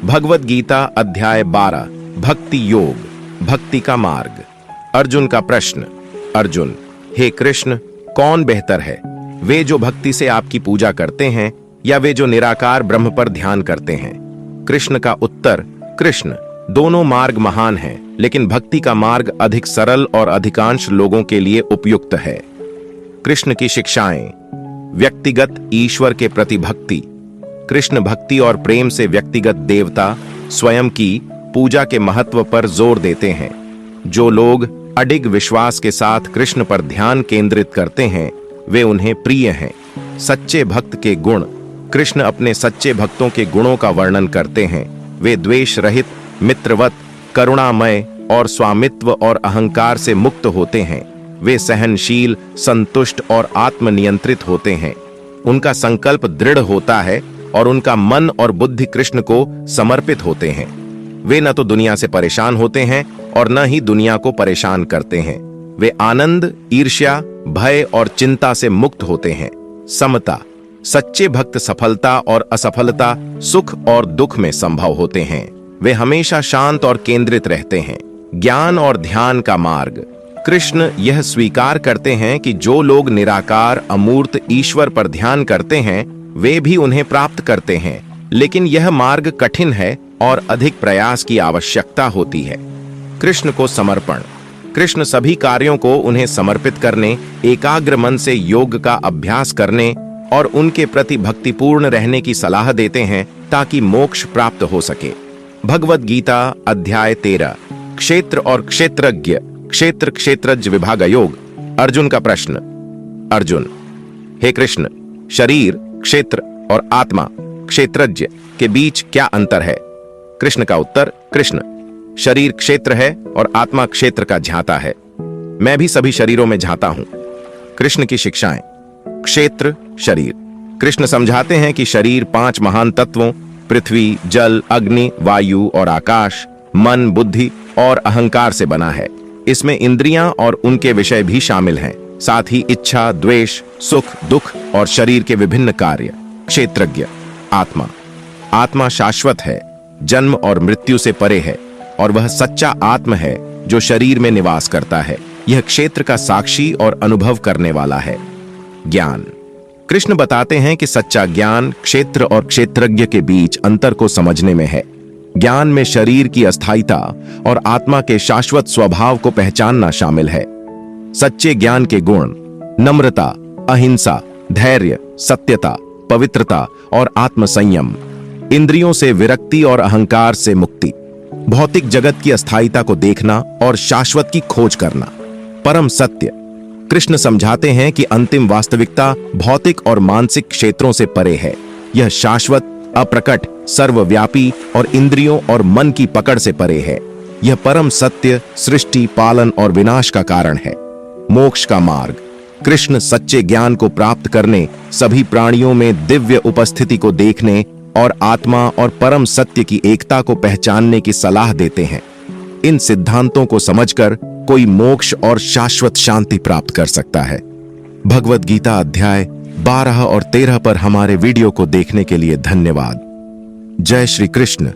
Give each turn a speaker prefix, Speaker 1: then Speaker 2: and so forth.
Speaker 1: भगवद गीता अध्याय 12 भक्ति योग, भक्ति का मार्ग। अर्जुन का प्रश्न। अर्जुन, हे कृष्ण, कौन बेहतर है, वे जो भक्ति से आपकी पूजा करते हैं या वे जो निराकार ब्रह्म पर ध्यान करते हैं? कृष्ण का उत्तर। कृष्ण, दोनों मार्ग महान हैं, लेकिन भक्ति का मार्ग अधिक सरल और अधिकांश लोगों के लिए उपयुक्त है। कृष्ण की शिक्षाएं। व्यक्तिगत ईश्वर के प्रति भक्ति। कृष्ण भक्ति और प्रेम से व्यक्तिगत देवता स्वयं की पूजा के महत्व पर जोर देते हैं। जो लोग अडिग विश्वास के साथ कृष्ण पर ध्यान केंद्रित करते हैं, वे उन्हें प्रिय हैं। सच्चे भक्त के गुण। कृष्ण अपने सच्चे भक्तों के गुणों का वर्णन करते हैं। वे द्वेष रहित, मित्रवत, करुणामय और स्वामित्व और अहंकार से मुक्त होते हैं। वे सहनशील, संतुष्ट और आत्मनियंत्रित होते हैं। उनका संकल्प दृढ़ होता है और उनका मन और बुद्धि कृष्ण को समर्पित होते हैं। वे न तो दुनिया से परेशान होते हैं और न ही दुनिया को परेशान करते हैं। वे आनंद, ईर्ष्या, भय और चिंता से मुक्त होते हैं। समता। सच्चे भक्त सफलता और असफलता, सुख और दुख में संभव होते हैं। वे हमेशा शांत और केंद्रित रहते हैं। ज्ञान और ध्यान का मार्ग। कृष्ण यह स्वीकार करते हैं कि जो लोग निराकार अमूर्त ईश्वर पर ध्यान करते हैं, वे भी उन्हें प्राप्त करते हैं, लेकिन यह मार्ग कठिन है और अधिक प्रयास की आवश्यकता होती है। कृष्ण को समर्पण। कृष्ण सभी कार्यों को उन्हें समर्पित करने, एकाग्र मन से योग का अभ्यास करने और उनके प्रति भक्तिपूर्ण रहने की सलाह देते हैं ताकि मोक्ष प्राप्त हो सके। भगवद गीता अध्याय 13 क्षेत्र और क्षेत्रज्ञ, क्षेत्र क्षेत्रज्ञ विभाग योग। अर्जुन का प्रश्न। अर्जुन, हे कृष्ण, शरीर, क्षेत्र और आत्मा, क्षेत्रज्ञ के बीच क्या अंतर है? कृष्ण का उत्तर। कृष्ण, शरीर क्षेत्र है और आत्मा क्षेत्र का झांता है। मैं भी सभी शरीरों में झांता हूं। कृष्ण की शिक्षाएं। क्षेत्र, शरीर। कृष्ण समझाते हैं कि शरीर 5 महान तत्वों पृथ्वी, जल, अग्नि, वायु और आकाश, मन, बुद्धि और अहंकार से बना है। इसमें इंद्रियां और उनके विषय भी शामिल हैं, साथ ही इच्छा, द्वेष, सुख, दुख और शरीर के विभिन्न कार्य। क्षेत्रज्ञ। आत्मा। आत्मा शाश्वत है, जन्म और मृत्यु से परे है और वह सच्चा आत्म है जो शरीर में निवास करता है। यह क्षेत्र का साक्षी और अनुभव करने वाला है। ज्ञान। कृष्ण बताते हैं कि सच्चा ज्ञान क्षेत्र और क्षेत्रज्ञ के बीच अंतर को समझने में है। ज्ञान में शरीर की अस्थायीता और आत्मा के शाश्वत स्वभाव को पहचानना शामिल है। सच्चे ज्ञान के गुण। नम्रता, अहिंसा, धैर्य, सत्यता, पवित्रता और आत्मसंयम। इंद्रियों से विरक्ति और अहंकार से मुक्ति। भौतिक जगत की अस्थायीता को देखना और शाश्वत की खोज करना। परम सत्य। कृष्ण समझाते हैं कि अंतिम वास्तविकता भौतिक और मानसिक क्षेत्रों से परे है। यह शाश्वत, अप्रकट, सर्वव्यापी और इंद्रियों और मन की पकड़ से परे है। यह परम सत्य सृष्टि, पालन और विनाश का कारण है। मोक्ष का मार्ग। कृष्ण सच्चे ज्ञान को प्राप्त करने, सभी प्राणियों में दिव्य उपस्थिति को देखने और आत्मा और परम सत्य की एकता को पहचानने की सलाह देते हैं। इन सिद्धांतों को समझकर कोई मोक्ष और शाश्वत शांति प्राप्त कर सकता है। भगवद गीता अध्याय 12 और 13 पर हमारे वीडियो को देखने के लिए धन्यवाद। जय श्री कृष्ण।